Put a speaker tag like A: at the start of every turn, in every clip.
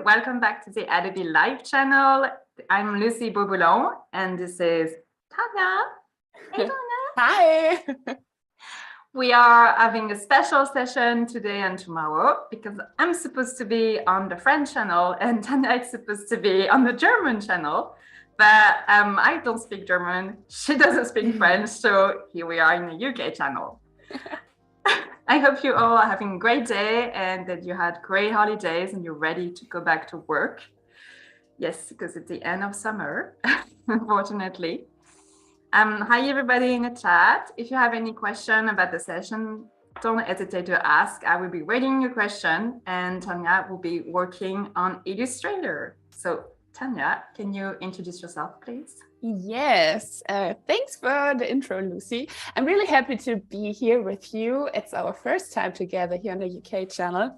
A: Welcome back to the Adobe Live channel. I'm Lucie Bourboulon, and this is Tanja. Hey, Tanja.
B: Hi.
A: We are having a special session today and tomorrow because I'm supposed to be on the French channel and Tanja is supposed to be on the German channel. But I don't speak German. She doesn't speak French. So here we are in the UK channel. I hope you all are having a great day and that you had great holidays and you're ready to go back to work. Yes, because it's the end of summer, unfortunately. Hi, everybody in the chat. If you have any question about the session, don't hesitate to ask. I will be reading your question and Tanja will be working on Illustrator. So Tanja, can you introduce yourself, please?
B: Yes, thanks for the intro, Lucie. I'm really happy to be here with you. It's our first time together here on the UK channel.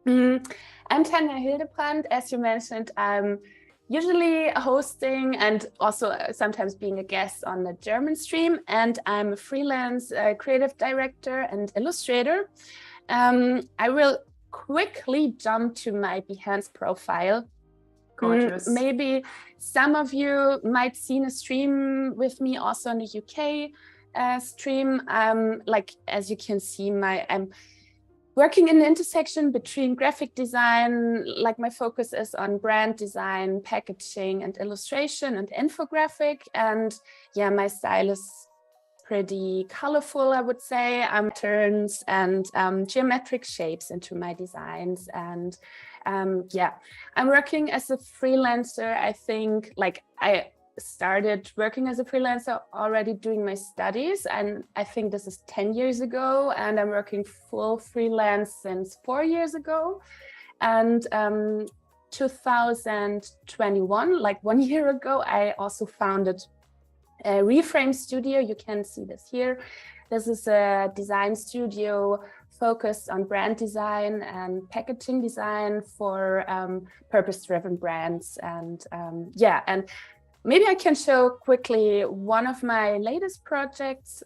B: I'm Tanja Hildebrandt. As you mentioned, I'm usually hosting and also sometimes being a guest on the German stream. And I'm a freelance creative director and illustrator. I will quickly jump to my Behance profile.
A: Gorgeous.
B: Maybe some of you might seen a stream with me also on the UK stream. Like, as you can see, I'm working in the intersection between graphic design. Like, my focus is on brand design, packaging and illustration and infographic. And yeah, my style is pretty colorful, I would say. Turns and geometric shapes into my designs. And yeah, I'm working as a freelancer. I think like I started working as a freelancer already doing my studies, and I think this is 10 years ago, and I'm working full freelance since 4 years ago. And 2021, like 1 year ago, I also founded a Reframe Studio. You can see this here. This is a design studio focused on brand design and packaging design for purpose-driven brands. And yeah, and maybe I can show quickly one of my latest projects,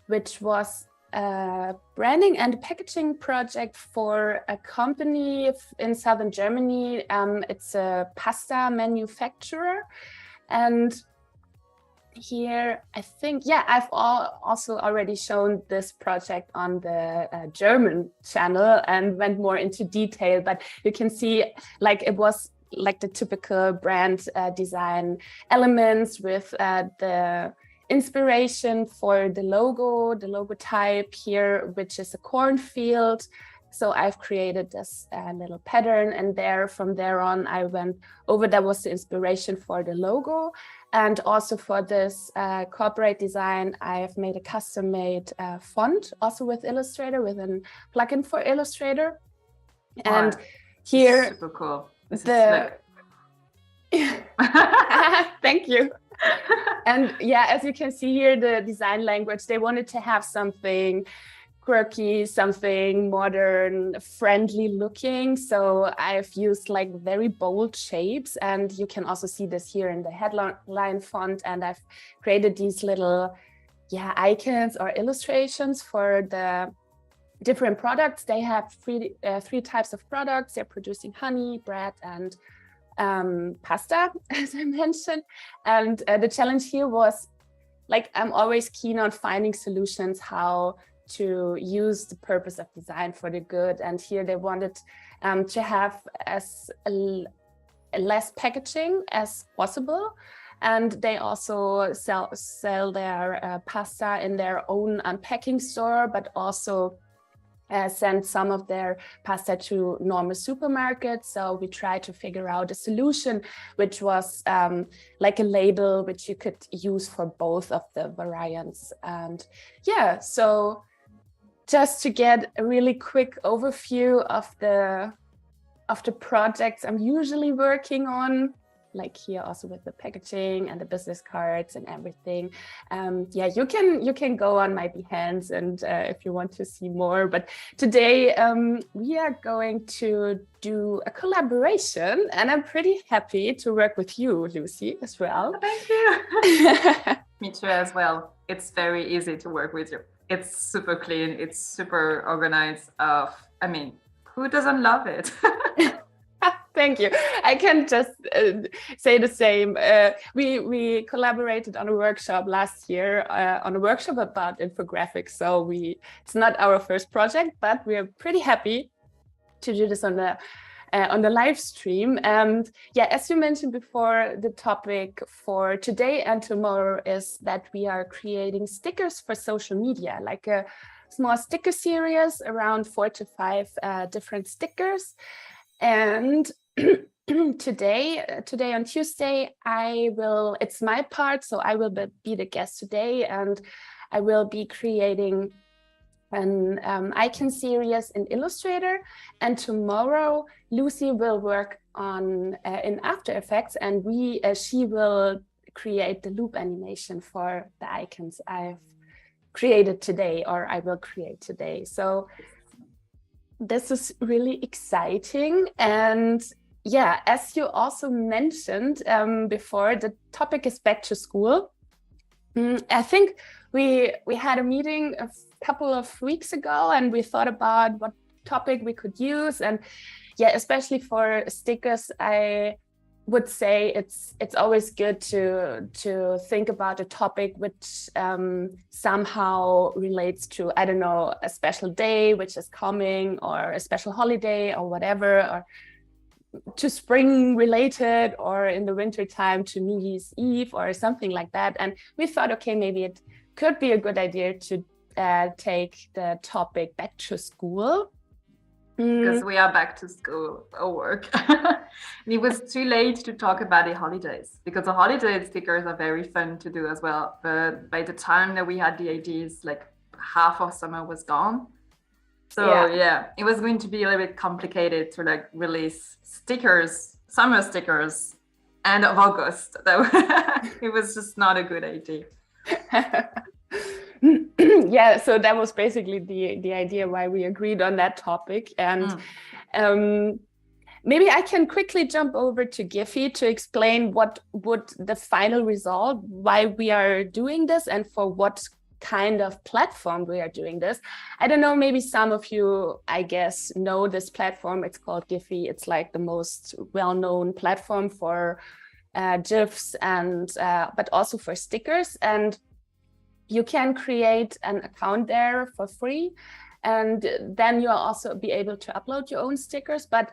B: which was a branding and packaging project for a company in southern Germany. It's a pasta manufacturer. And here, I think, yeah, I've also already shown this project on the German channel and went more into detail, but you can see like it was like the typical brand design elements with the inspiration for the logo type here, which is a cornfield. So I've created this little pattern, and from there on, I went over, that was the inspiration for the logo. And also for this corporate design, I have made a custom-made font, also with Illustrator, with a plugin for Illustrator.
A: Wow.
B: And here,
A: super cool.
B: Thank you. And yeah, as you can see here, the design language, they wanted to have something quirky, something modern, friendly looking. So I've used like very bold shapes, and you can also see this here in the headline font. And I've created these little, yeah, icons or illustrations for the different products. They have three types of products. They're producing honey, bread, and pasta, as I mentioned. And the challenge here was like, I'm always keen on finding solutions how to use the purpose of design for the good. And here they wanted to have as less packaging as possible. And they also sell their pasta in their own unpacking store, but also send some of their pasta to normal supermarkets. So we tried to figure out a solution, which was like a label which you could use for both of the variants. And yeah, so just to get a really quick overview of the projects I'm usually working on, like here also with the packaging and the business cards and everything. Yeah, you can go on my Behance and if you want to see more. But today we are going to do a collaboration, and I'm pretty happy to work with you, Lucie, as well.
A: Thank you. Me too as well. It's very easy to work with you. It's super clean. It's super organized. I mean, who doesn't love it?
B: Thank you. I can just say the same. We collaborated on a workshop last year on a workshop about infographics. So it's not our first project, but we are pretty happy to do this on the live stream. And yeah, as you mentioned before, the topic for today and tomorrow is that we are creating stickers for social media, like a small sticker series around 4 to 5 different stickers. And today on Tuesday, it's my part, so I will be the guest today, and I will be creating an icon series in Illustrator. And tomorrow, Lucie will work on in After Effects, and she will create the loop animation for the icons I've created today, or I will create today. So this is really exciting. And yeah, as you also mentioned before, the topic is back to school. I think we had a meeting a couple of weeks ago, and we thought about what topic we could use. And yeah, especially for stickers, I would say it's always good to think about a topic which somehow relates to, I don't know, a special day which is coming, or a special holiday or whatever, or to spring related, or in the winter time to New Year's Eve or something like that. And we thought, okay, maybe it could be a good idea to take the topic back to school.
A: Because we are back to school or work. And it was too late to talk about the holidays, because the holiday stickers are very fun to do as well. But by the time that we had the ideas, like half of summer was gone. So yeah, it was going to be a little bit complicated to like release stickers, summer stickers, end of August. It was just not a good idea.
B: Yeah, so that was basically the idea why we agreed on that topic. And maybe I can quickly jump over to Giphy to explain what would the final result, why we are doing this, and for what kind of platform we are doing this. I don't know, maybe some of you, I guess, know this platform. It's called Giphy. It's like the most well-known platform for GIFs and but also for stickers. And you can create an account there for free, and then you'll also be able to upload your own stickers. But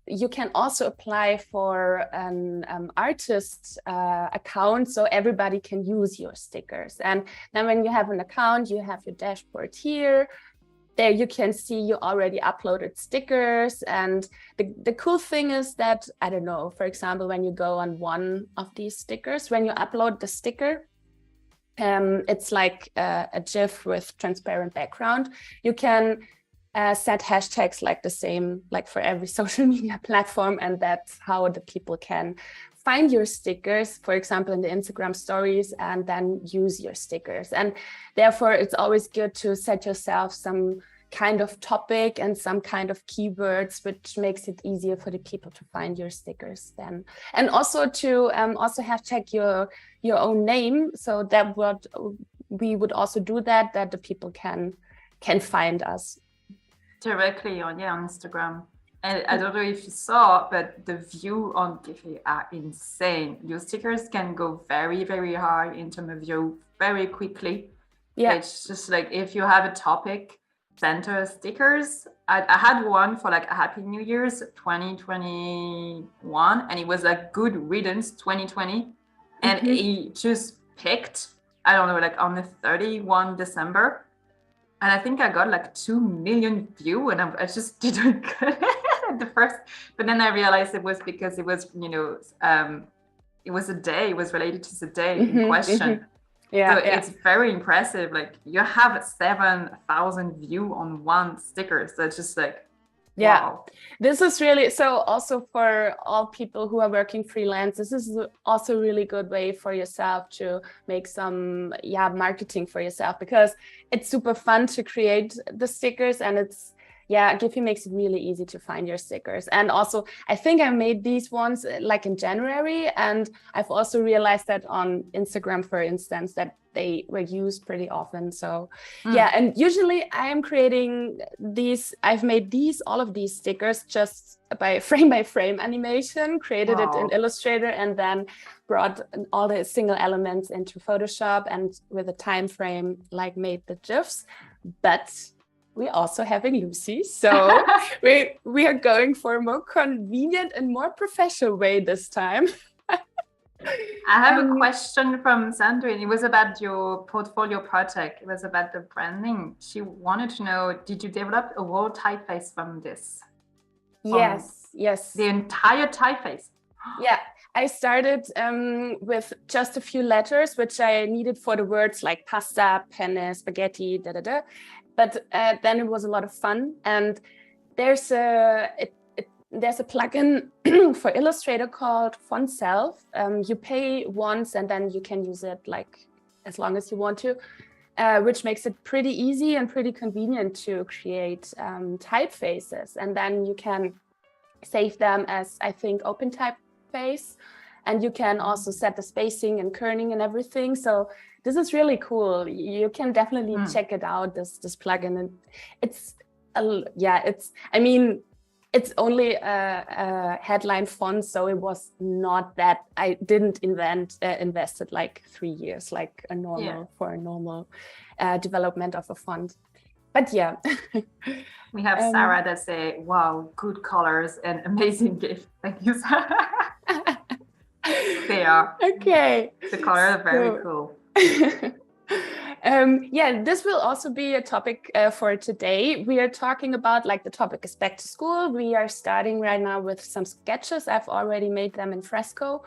B: you can also apply for an artist account, so everybody can use your stickers. And then when you have an account, you have your dashboard here. There you can see you already uploaded stickers. And the cool thing is that, I don't know, for example, when you go on one of these stickers, when you upload the sticker, it's like a GIF with transparent background. You can set hashtags like the same, like for every social media platform, and that's how the people can find your stickers, for example, in the Instagram stories, and then use your stickers. And therefore, it's always good to set yourself some kind of topic and some kind of keywords, which makes it easier for the people to find your stickers then. And also to also hashtag your own name, so that we would also do that the people can find us
A: directly on Instagram. And I don't know if you saw, but the view on Giphy are insane. Your stickers can go very, very high in terms of view very quickly. Yeah, it's just like if you have a topic, center stickers. I had one for like a Happy New Year's 2021, and it was like Good Riddance 2020. And he just picked, I don't know, like on the 31 December. And I think I got like 2 million views, and I just didn't get it at the first. But then I realized it was because it was, it was a day, it was related to the day in question. Yeah, so it's very impressive. Like you have 7,000 views on one sticker. So it's just like, wow.
B: This is really, so also for all people who are working freelance, this is also a really good way for yourself to make some marketing for yourself, because it's super fun to create the stickers, and yeah, Giphy makes it really easy to find your stickers. And also, I think I made these ones like in January, and I've also realized that on Instagram, for instance, that they were used pretty often. So yeah, and usually I am creating these, I've made all of these stickers just by frame animation, created it in Illustrator, and then brought all the single elements into Photoshop, and with a time frame, like made the GIFs. But we're also having Lucie, so we are going for a more convenient and more professional way this time.
A: I have a question from Sandrine. It was about your portfolio project. It was about the branding. She wanted to know, did you develop a whole typeface from this?
B: Yes.
A: The entire typeface?
B: Yeah, I started with just a few letters, which I needed for the words like pasta, penne, spaghetti, But then it was a lot of fun. And there's a plugin for Illustrator called Font Self. You pay once and then you can use it like as long as you want to, which makes it pretty easy and pretty convenient to create typefaces. And then you can save them as, I think, open typeface. And you can also set the spacing and kerning and everything. So this is really cool. You can definitely check it out, this plugin. And it's only a headline font, so it was not that, I didn't invested like 3 years, like a normal for a normal development of a font. But yeah.
A: We have Sarah that say, wow, good colors and amazing gift. Thank you, Sarah. They are.
B: Okay.
A: The colors are very cool.
B: Yeah, this will also be a topic for today. We are talking about, like, the topic is back to school. We are starting right now with some sketches. I've already made them in Fresco.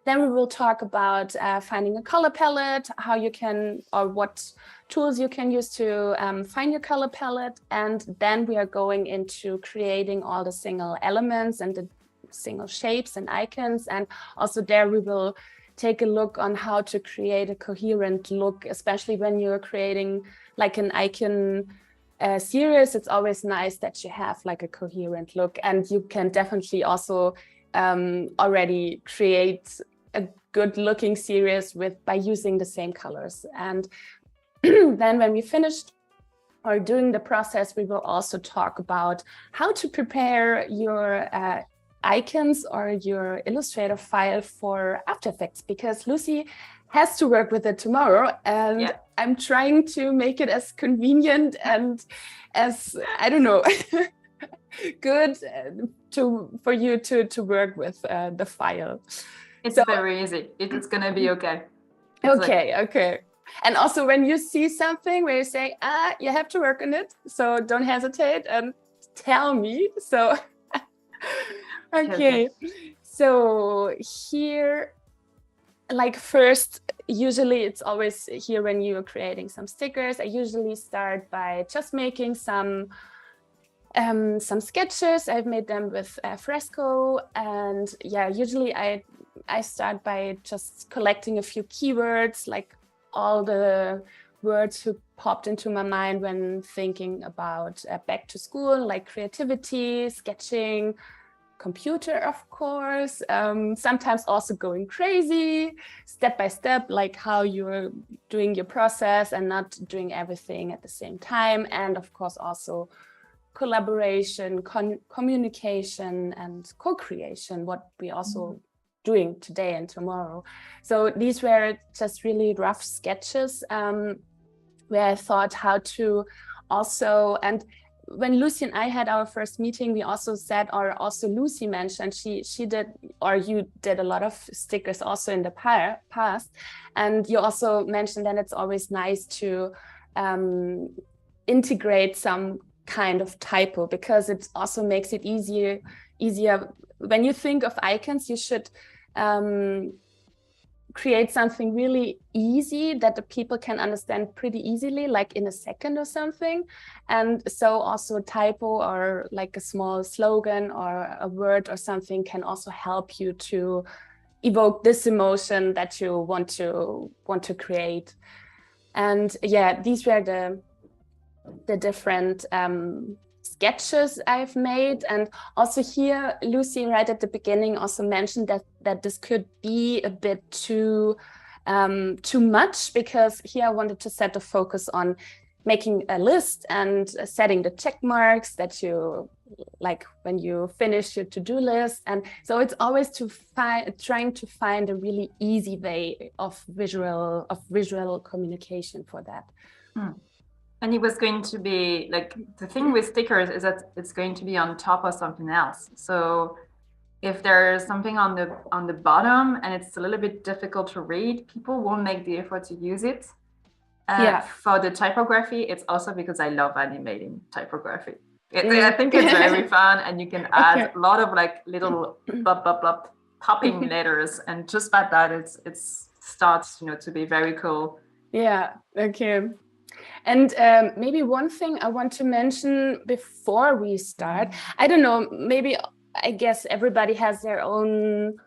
B: Then we will talk about finding a color palette, how you can, or what tools you can use to find your color palette. And then we are going into creating all the single elements and the single shapes and icons. And also there we will take a look on how to create a coherent look, especially when you're creating like an icon series. It's always nice that you have like a coherent look, and you can definitely also already create a good looking series by using the same colors. And then when we finished or doing the process, we will also talk about how to prepare your icons or your Illustrator file for After Effects, because Lucie has to work with it tomorrow, and I'm trying to make it as convenient and as, I don't know, good for you to work with the file.
A: It's very easy. It's gonna be okay.
B: Okay. And also when you see something where you say, you have to work on it, so don't hesitate and tell me. So okay, so here, like, first, usually it's always here when you're creating some stickers, I usually start by just making some sketches. I've made them with Fresco, and yeah, usually I start by just collecting a few keywords, like all the words who popped into my mind when thinking about back to school, like creativity, sketching, computer, of course, sometimes also going crazy, step by step, like how you're doing your process and not doing everything at the same time. And of course, also collaboration, communication, and co-creation, what we also doing today and tomorrow. So these were just really rough sketches where I thought how to also, and when Lucie and I had our first meeting, we also said, or also Lucie mentioned, she did, or you did a lot of stickers also in the past. And you also mentioned that it's always nice to integrate some kind of typo, because it also makes it easier. When you think of icons, you should create something really easy that the people can understand pretty easily, like in a second or something. And so also a typo or like a small slogan or a word or something can also help you to evoke this emotion that you want to create. And yeah, these were the different sketches I've made. And also here, Lucie, right at the beginning, also mentioned that this could be a bit too much, because here I wanted to set the focus on making a list and setting the check marks that you like when you finish your to-do list. And so it's always trying to find a really easy way of visual communication for that.
A: And it was going to be like, the thing with stickers is that it's going to be on top of something else. So if there's something on the bottom and it's a little bit difficult to read, people won't make the effort to use it. For the typography, it's also because I love animating typography. I think it's very fun, and you can add a lot of like little blop, blop, blop, popping letters, and just by that, it starts, to be very cool.
B: Yeah. Okay. And maybe one thing I want to mention before we start, I don't know, maybe I guess everybody has their own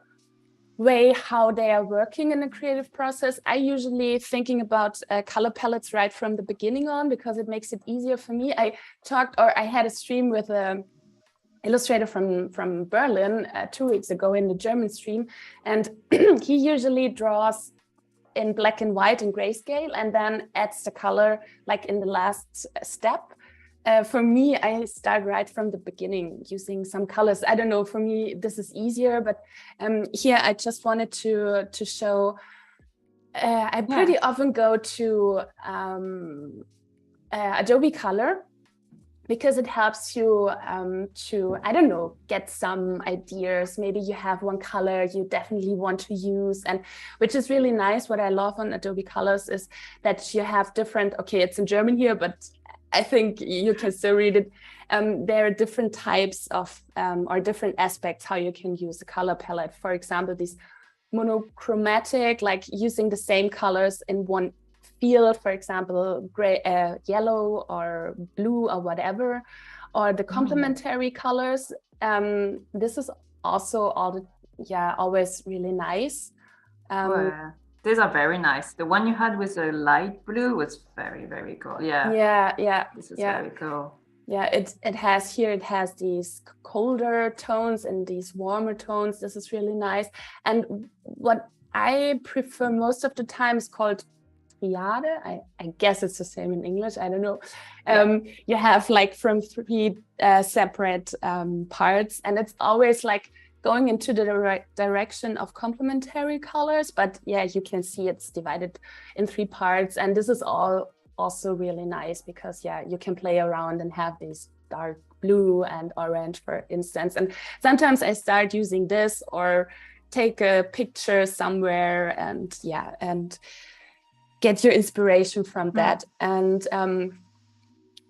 B: way how they are working in the creative process. I usually thinking about color palettes right from the beginning on, because it makes it easier for me. I had a stream with an illustrator from Berlin 2 weeks ago in the German stream, and he usually draws in black and white and grayscale and then adds the color like in the last step. For me, I start right from the beginning using some colors. I don't know, for me, this is easier, but here I just wanted to show, I pretty often go to Adobe Color, because it helps you to, I don't know, get some ideas. Maybe you have one color you definitely want to use, and which is really nice. What I love on Adobe Colors is that you have different, okay, it's in German here, but I think you can still read it. There are different types of, or different aspects how you can use a color palette. For example, these monochromatic, like using the same colors in one field, for example, gray, yellow or blue or whatever, or the complementary colors. This is also always really nice.
A: These are very nice. The one you had with the light blue was very, very cool. Yeah. This is very cool.
B: Yeah, it has these colder tones and these warmer tones. This is really nice. And what I prefer most of the time is called triade. I guess it's the same in English. I don't know. You have like from 3 separate parts, and it's always like going into the direction of complementary colors, but yeah, you can see it's divided in 3 parts. And this is also really nice, because you can play around and have these dark blue and orange, for instance. And sometimes I start using this or take a picture somewhere and get your inspiration from that. And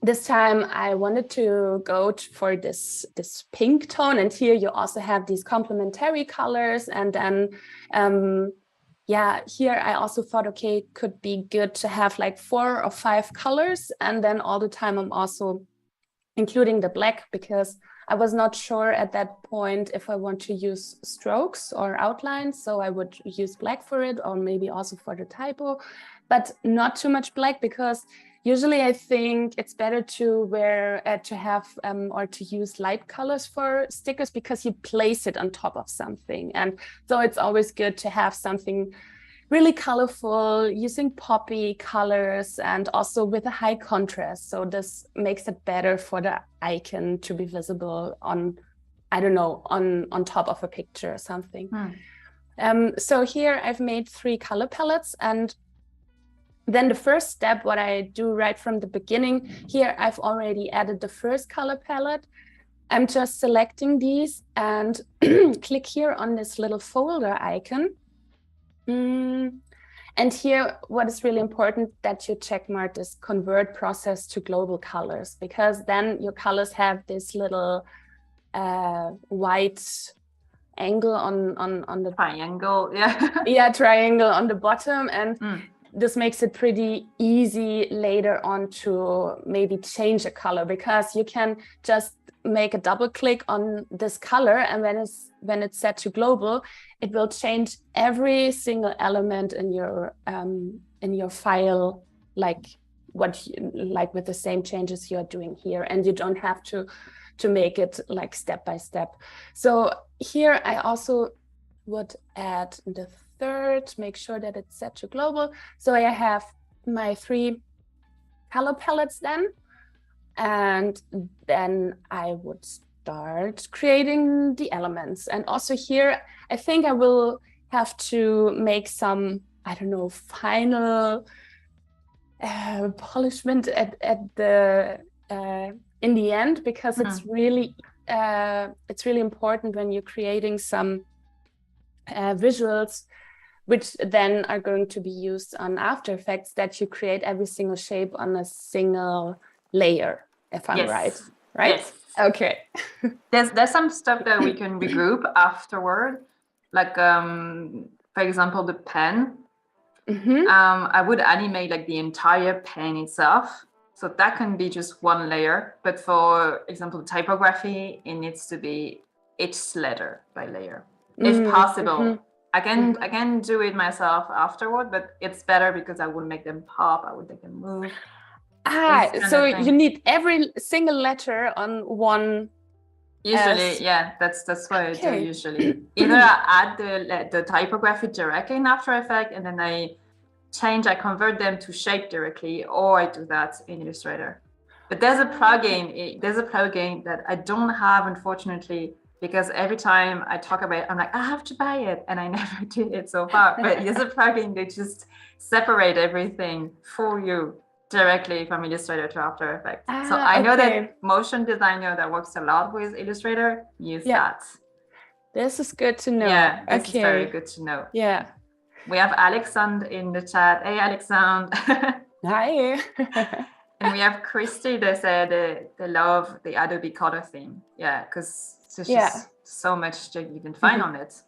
B: this time I wanted to go for this pink tone, and here you also have these complementary colors. And then here I also thought, okay, it could be good to have like 4 or 5 colors, and then all the time I'm also including the black, because I was not sure at that point if I want to use strokes or outlines, so I would use black for it, or maybe also for the typo, but not too much black, because usually I think it's better to use light colors for stickers, because you place it on top of something. And so it's always good to have something really colorful, using poppy colors and also with a high contrast. So this makes it better for the icon to be visible on, I don't know, on top of a picture or something. So here I've made 3 color palettes, and then the first step, what I do right from the beginning, here I've already added the first color palette. I'm just selecting these and click here on this little folder icon. And here, what is really important, that you checkmark this convert process to global colors, because then your colors have this little white angle on the
A: triangle.
B: Triangle on the bottom. And this makes it pretty easy later on to maybe change a color, because you can just make a double click on this color, and when it's set to global, it will change every single element in your file, like like with the same changes you're doing here, and you don't have to make it like step by step. So here I also would add the third, make sure that it's set to global. So I have my 3 color palettes then, and then I would start creating the elements. And also here, I think I will have to make some, I don't know, final polishment at the in the end, because it's really important when you're creating some visuals, which then are going to be used on After Effects, that you create every single shape on a single layer, if I'm right?
A: Yes.
B: Okay.
A: There's some stuff that we can regroup afterward, like for example the pen. I would animate like the entire pen itself, so that can be just one layer. But for example, typography, it needs to be each letter by layer, if possible. I can do it myself afterward, but it's better because I would make them pop, I would make them move.
B: So you need every single letter on one.
A: Usually, yeah, that's what I do usually. Either I add the typography directly in After Effects, and then I convert them to shape directly, or I do that in Illustrator. But there's a plugin that I don't have, unfortunately, because every time I talk about it, I'm like, I have to buy it, and I never did it so far. But there's a plugin that just separate everything for you directly from Illustrator to After Effects. So I know that motion designer that works a lot with Illustrator use that.
B: This is good to know.
A: Yeah, this is very good to know.
B: Yeah.
A: We have Alexandre in the chat. Hey, Alexandre.
B: Hi.
A: And we have Christy that said they love the Adobe color theme. Yeah, because there's just so much that you can find on it.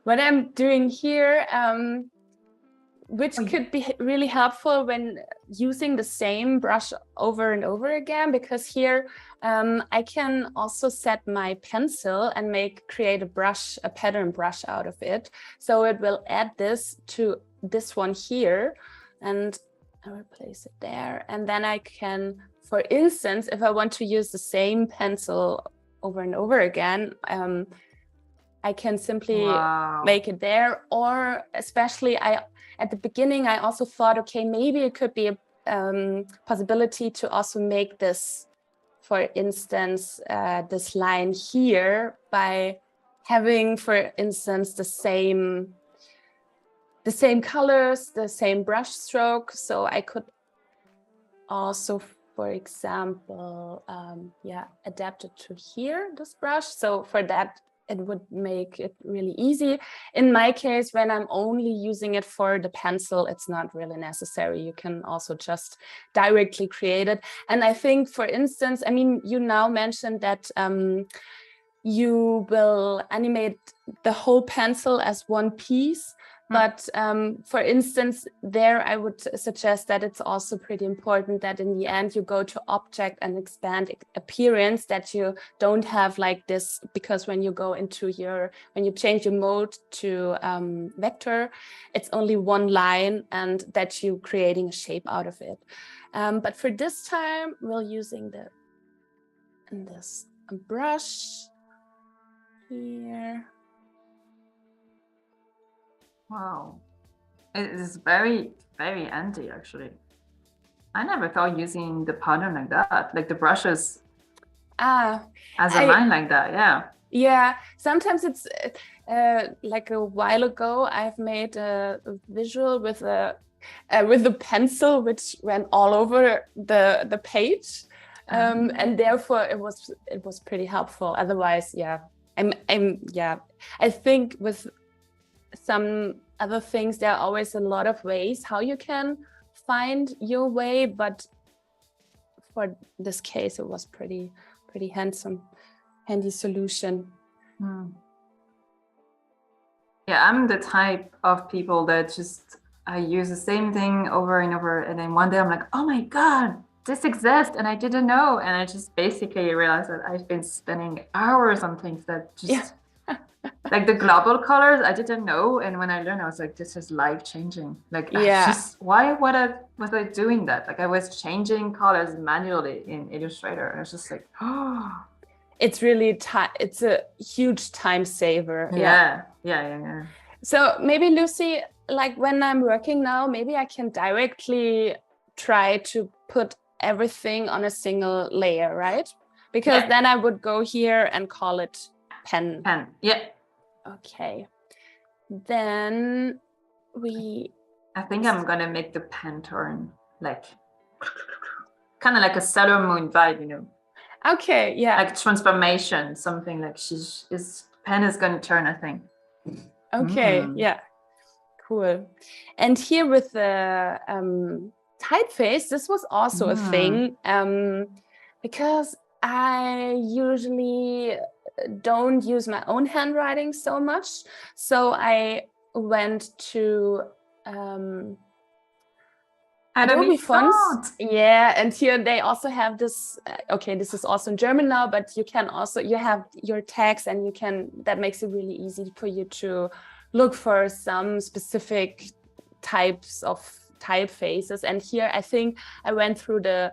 B: What I'm doing here, which could be really helpful when using the same brush over and over again, because here I can also set my pencil and create a pattern brush out of it. So it will add this to this one here, and I will place it there. And then I can, for instance, if I want to use the same pencil over and over again, I can simply make it there. Or especially at the beginning, I also thought, okay, maybe it could be a possibility to also make this, for instance, this line here by having, for instance, the same colors, the same brush stroke. So I could also, for example, adapt it to here, this brush. So for that, it would make it really easy. In my case, when I'm only using it for the pencil, it's not really necessary. You can also just directly create it. And I think, for instance, I mean, you now mentioned that you will animate the whole pencil as one piece. But for instance, there I would suggest that it's also pretty important that in the end you go to object and expand appearance, that you don't have like this, because when you go into when you change your mode to vector, it's only one line, and that you're creating a shape out of it. But for this time, we're using this brush here.
A: Wow, it is very, very handy actually. I never thought using the pattern like that, like the brushes as a line like that.
B: Yeah, sometimes it's like a while ago I've made a visual with the pencil which went all over the page, and therefore it was pretty helpful. Otherwise, I think with some other things, there are always a lot of ways how you can find your way, but for this case it was pretty handy solution.
A: Yeah, I'm the type of people that I use the same thing over and over, and then one day I'm like, oh my god, this exists and I didn't know, and I just basically realized that I've been spending hours on things that just Like the global colors, I didn't know. And when I learned, I was like, this is life changing. Like, why was I doing that? Like I was changing colors manually in Illustrator. And I was just like, oh.
B: It's really it's a huge time saver.
A: Yeah.
B: So maybe Lucie, like when I'm working now, maybe I can directly try to put everything on a single layer, right? Because then I would go here and call it pen.
A: Pen, yeah.
B: Okay. Then
A: I think I'm gonna make the pen turn like kind of like a Sailor Moon vibe, you know.
B: Okay, yeah.
A: Like transformation, something like pen is gonna turn, I think.
B: Okay, yeah. Cool. And here with the typeface, this was also a thing because I usually don't use my own handwriting so much. So I went to Adobe fonts. Yeah, and here they also have this. Okay, this is also in German now, but you have your tags, and that makes it really easy for you to look for some specific types of typefaces. And here I think I went through the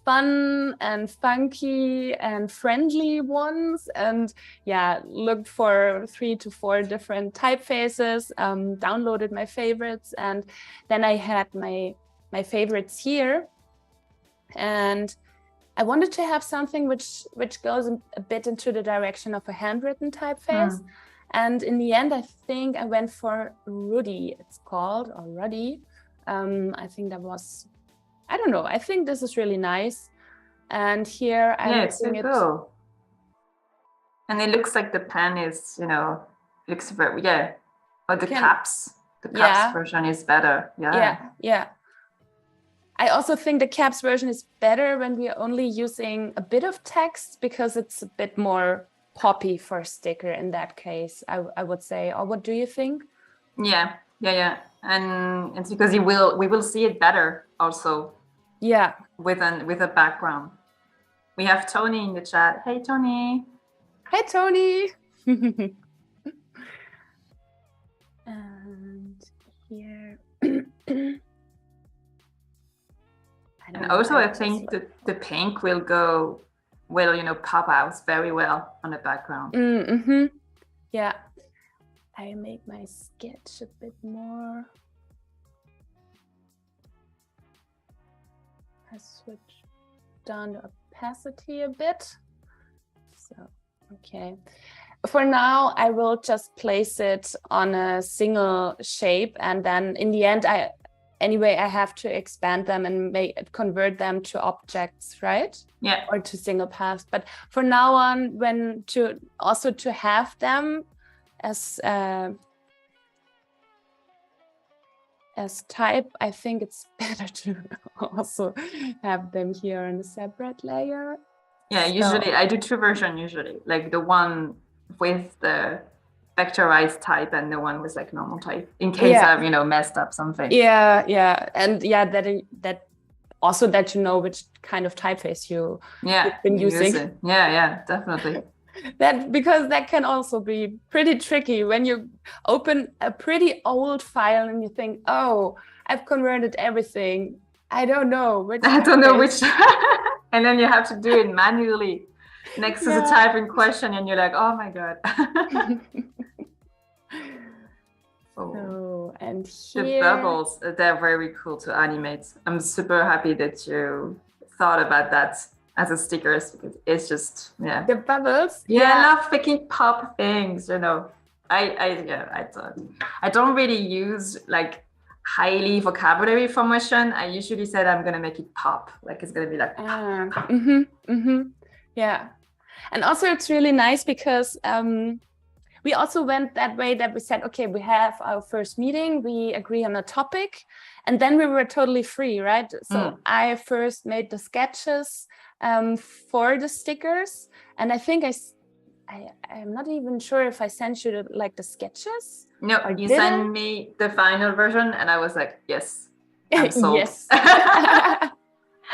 B: fun and funky and friendly ones, and looked for 3 to 4 different typefaces, downloaded my favorites, and then I had my favorites here. And I wanted to have something which goes a bit into the direction of a handwritten typeface. And in the end, I think I went for Rudy, it's called, or Ruddy. I think that was, I don't know, I think this is really nice. And here I'm using it. Cool.
A: And it looks like the pen is, looks very, or the caps version is better.
B: Yeah. I also think the caps version is better when we are only using a bit of text, because it's a bit more poppy for a sticker in that case, I would say. Or what do you think?
A: Yeah. And it's because we will see it better also.
B: Yeah.
A: With a background. We have Tony in the chat. Hey, Tony.
B: Hi, Tony. And here.
A: And also I think the pink will pop out very well on the background.
B: Yeah. I make my sketch a bit more. I switch down the opacity a bit. So, okay. For now, I will just place it on a single shape, and then in the end, I have to expand them and convert them to objects, right?
A: Yeah.
B: Or to single paths. But for now on, to have them as type, I think it's better to also have them here in a separate layer.
A: Yeah, usually I do 2 versions, like the one with the vectorized type and the one with like normal type, in case I've messed up something.
B: Yeah, and that also that you know which kind of typeface you've been using.
A: Yeah, definitely.
B: Because that can also be pretty tricky when you open a pretty old file and you think, oh, I've converted everything. I don't know which.
A: And then you have to do it manually next to the type in question, and you're like, oh my god.
B: And here...
A: The bubbles, they're very cool to animate. I'm super happy that you thought about that as a stickers, because it's just
B: the bubbles.
A: I love making pop things. I don't really use like highly vocabulary formation. I usually said I'm gonna make it pop, like it's gonna be like pop.
B: Yeah. And also it's really nice because we also went that way, that we said, okay, we have our first meeting, we agree on a topic, and then we were totally free, right? So I first made the sketches for the stickers, and I think I'm not even sure if I sent you the sketches.
A: No, you sent me the final version, and I was like, yes, I'm sold.
B: Yes.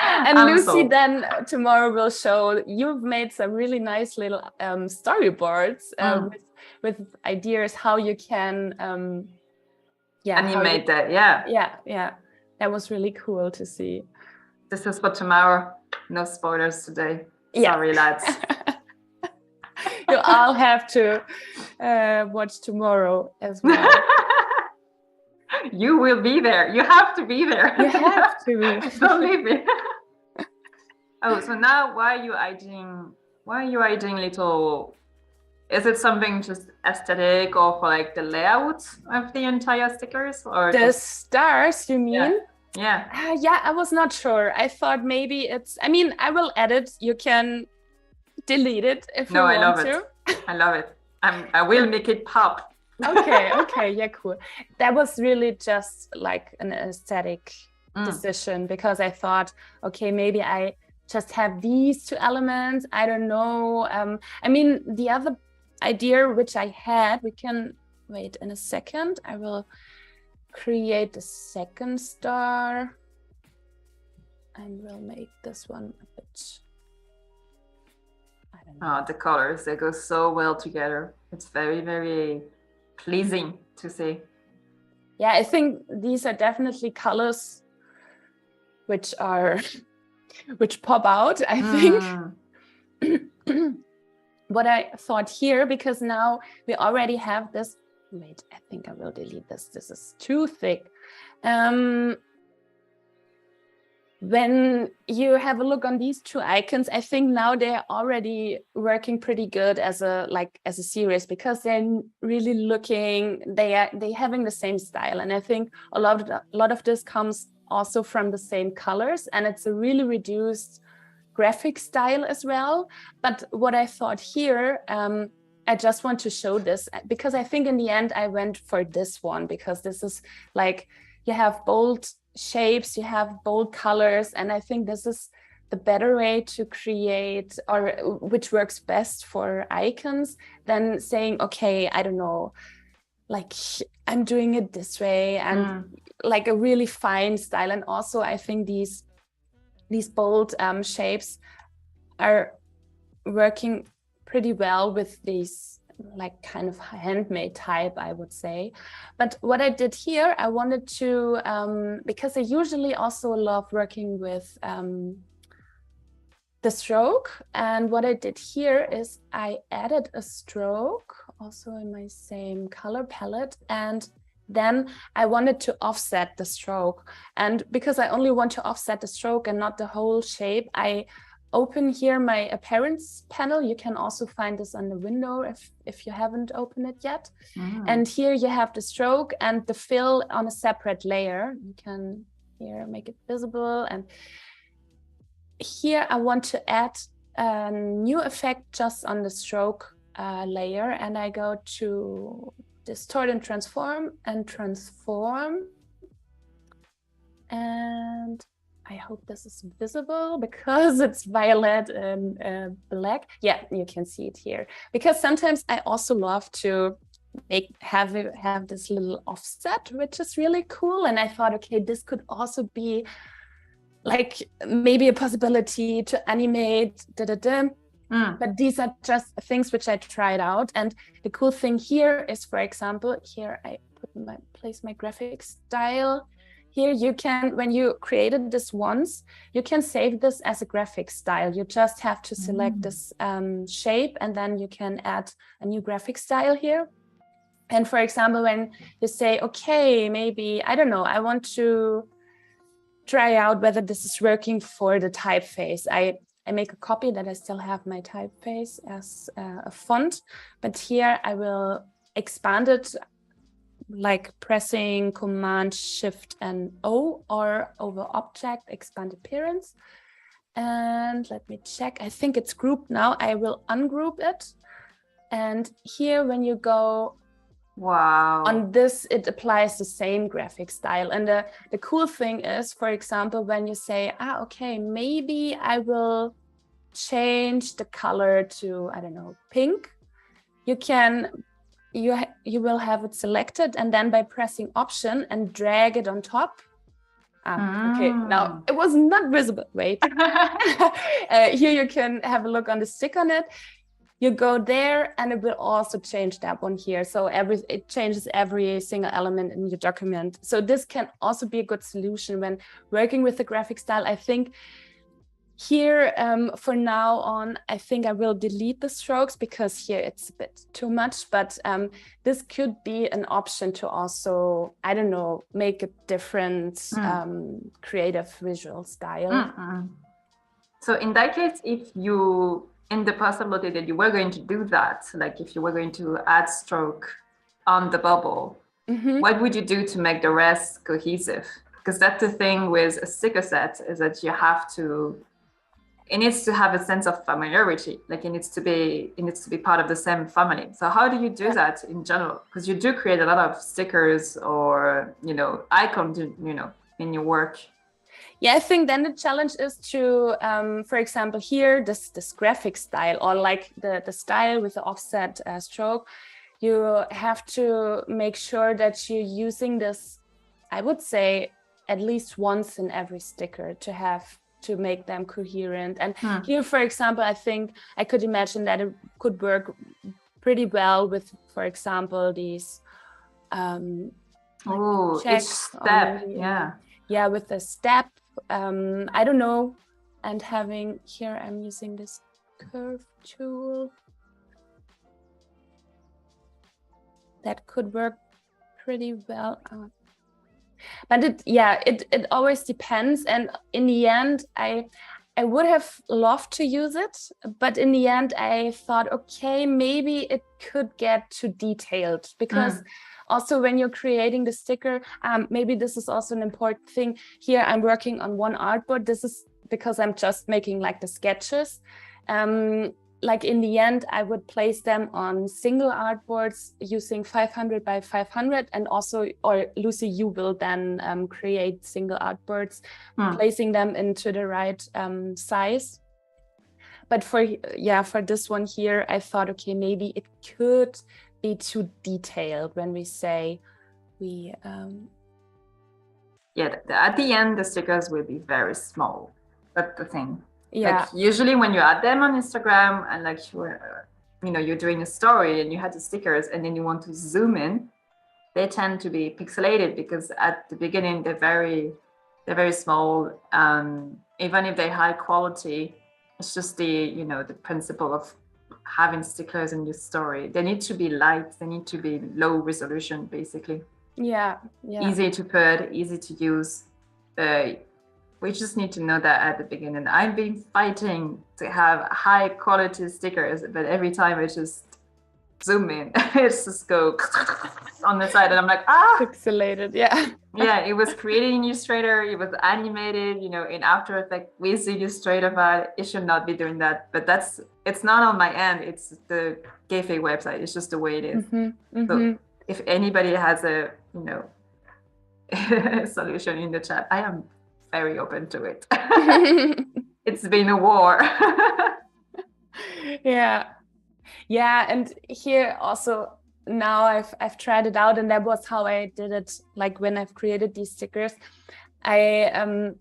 B: And Lucie then tomorrow will show you've made some really nice little storyboards with with ideas how you can
A: animate that. Yeah.
B: That was really cool to see.
A: This is for tomorrow. No spoilers today.
B: Yeah.
A: Sorry, lads.
B: You all have to watch tomorrow as well.
A: You will be there. You have to be there.
B: You have to.
A: Don't leave me. Oh, so now why are you adding little? Is it something just aesthetic or for like the layout of the entire stickers, or
B: the stars? You mean?
A: Yeah.
B: I was not sure. I thought maybe it's. I mean, I will edit. You can delete it if you want to.
A: No, I love it. I love it. I will make it pop.
B: Okay, yeah, cool. That was really just like an aesthetic decision, because I thought, okay, maybe I just have these two elements. I don't know. I mean, the other idea which I had, we can wait in a second. I will create the second star and we'll make this one a bit. I don't know.
A: Oh, the colors, they go so well together. It's very, very pleasing to see.
B: Yeah, I think these are definitely colors which pop out, I think. What I thought here, because now we already have this. Wait, I think I will delete this. This is too thick. When you have a look on these two icons, I think now they're already working pretty good as a series, because they're really looking. They having the same style, and I think a lot of this comes also from the same colors, and it's a really reduced graphic style as well. But what I thought here, I just want to show this, because I think in the end I went for this one, because this is like, you have bold shapes, you have bold colors, and I think this is the better way to create, or which works best for icons, than saying, okay, I don't know, like I'm doing it this way, and like a really fine style. And also I think these bold shapes are working pretty well with these like kind of handmade type, I would say. But what I did here, I wanted to, because I usually also love working with the stroke. And what I did here is I added a stroke also in my same color palette, and then I wanted to offset the stroke. And because I only want to offset the stroke and not the whole shape, I open here my appearance panel. You can also find this on the window if you haven't opened it yet. And here you have the stroke and the fill on a separate layer. You can here make it visible. And here I want to add a new effect just on the stroke layer. And I go to Distort and transform. And I hope this is visible because it's violet and black. Yeah, you can see it here. Because sometimes I also love to have this little offset, which is really cool. And I thought, okay, this could also be like maybe a possibility to animate. But these are just things which I tried out. And the cool thing here is, for example, here I place my graphic style. Here you can, when you created this once, you can save this as a graphic style. You just have to select this shape, and then you can add a new graphic style here. And for example, when you say, okay, maybe, I don't know, I want to try out whether this is working for the typeface. I make a copy that I still have my typeface as a font, but here I will expand it like pressing Command Shift and O, or over Object, expand appearance. And let me check. I think it's grouped now. I will ungroup it. And here when you go on this, it applies the same graphic style. And the cool thing is, for example, when you say, okay, maybe I will change the color to, I don't know, pink, you will have it selected, and then by pressing Option and drag it on top. Okay, now it was not visible. Wait. Here you can have a look on the stick on it. you go there and it will also change that one here. So it changes every single element in your document. So this can also be a good solution when working with the graphic style. I think here, for now on, I think I will delete the strokes because here it's a bit too much, but this could be an option to also, I don't know, make a different creative visual style.
A: So in that case, if you, in the possibility that you were going to do that, like if you were going to add stroke on the bubble, what would you do to make the rest cohesive? Because that's the thing with a sticker set, is that you have to, it needs to have a sense of familiarity, like it needs to be part of the same family. So how do you do that in general? Because you do create a lot of stickers or, you know, icons, you know, in your work.
B: Yeah, I think then the challenge is to, for example, here, this graphic style, or like the style with the offset stroke, you have to make sure that you're using this, I would say, at least once in every sticker to make them coherent. And here, for example, I think I could imagine that it could work pretty well with, for example, these
A: each step,
B: yeah, with the step. I don't know, and having here I'm using this curve tool that could work pretty well, but it always depends, and in the end I would have loved to use it, but in the end I thought, okay, maybe it could get too detailed, because also when you're creating the sticker, maybe this is also an important thing. Here I'm working on one artboard. This is because I'm just making like the sketches. Like in the end, I would place them on single artboards using 500 by 500, and also, or Lucie, you will then create single artboards, placing them into the right size. But for this one here, I thought, okay, maybe it could be too detailed when we say we
A: at the end the stickers will be very small. That's the thing.
B: Yeah,
A: like usually when you add them on Instagram and like you're doing a story and you had the stickers and then you want to zoom in, they tend to be pixelated because at the beginning they're very small. Even if they're high quality, it's just the principle of having stickers in your story. They need to be light, they need to be low resolution, basically.
B: Yeah.
A: Easy to put, easy to use. We just need to know that at the beginning. I've been fighting to have high quality stickers, but every time I just zoom in, it's just go on the side and I'm like,
B: pixelated. Yeah,
A: it was created in Illustrator, it was animated, in After Effects with the Illustrator file. It should not be doing that, but it's not on my end, it's the Giphy website. It's just the way it is. So if anybody has a solution in the chat, I am very open to it. It's been a war.
B: Yeah, and here also now I've tried it out, and that was how I did it. Like when I've created these stickers, I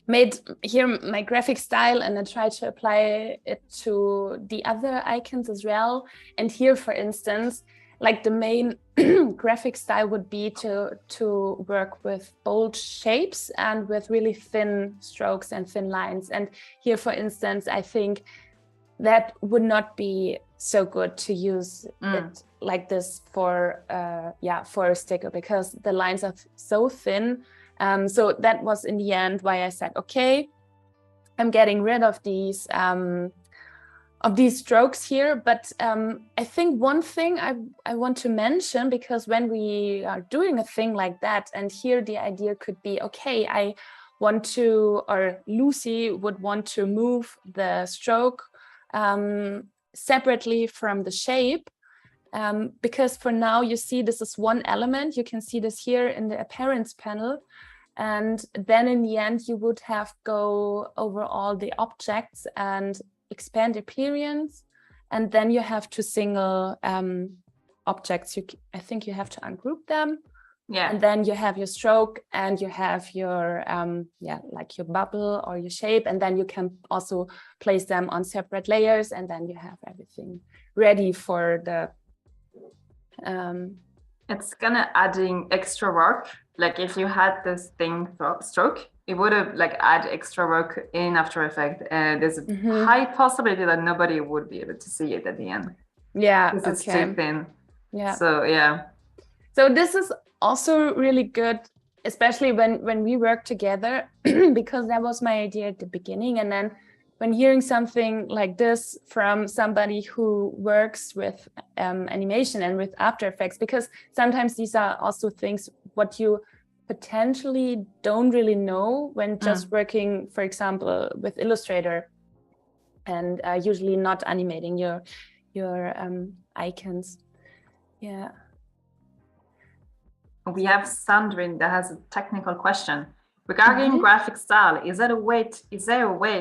B: made here my graphic style and I tried to apply it to the other icons as well. And here, for instance, like the main graphic style would be to work with bold shapes and with really thin strokes and thin lines. And here, for instance, I think that would not be so good to use it like this for a sticker, because the lines are so thin. So that was in the end why I said, okay, I'm getting rid of these strokes here. But I think one thing I want to mention, because when we are doing a thing like that, and here the idea could be, okay, I want to, or Lucie would want to move the stroke separately from the shape, because for now you see this is one element. You can see this here in the appearance panel, and then in the end you would have go over all the objects and expand appearance, and then you have to single objects. I think you have to ungroup them.
A: Yeah.
B: And then you have your stroke and you have your, like your bubble or your shape. And then you can also place them on separate layers. And then you have everything ready for the...
A: It's gonna adding extra work. Like if you had this thing stroke, it would have like add extra work in After Effects. And there's a high possibility that nobody would be able to see it at the end.
B: Yeah.
A: Because it's too thin.
B: Yeah.
A: So yeah.
B: So this is also really good, especially when we work together, because that was my idea at the beginning. And then when hearing something like this from somebody who works with animation and with After Effects, because sometimes these are also things what you potentially don't really know when just working, for example, with Illustrator and usually not animating your icons. Yeah.
A: We have Sandrine that has a technical question regarding graphic style. Is there a way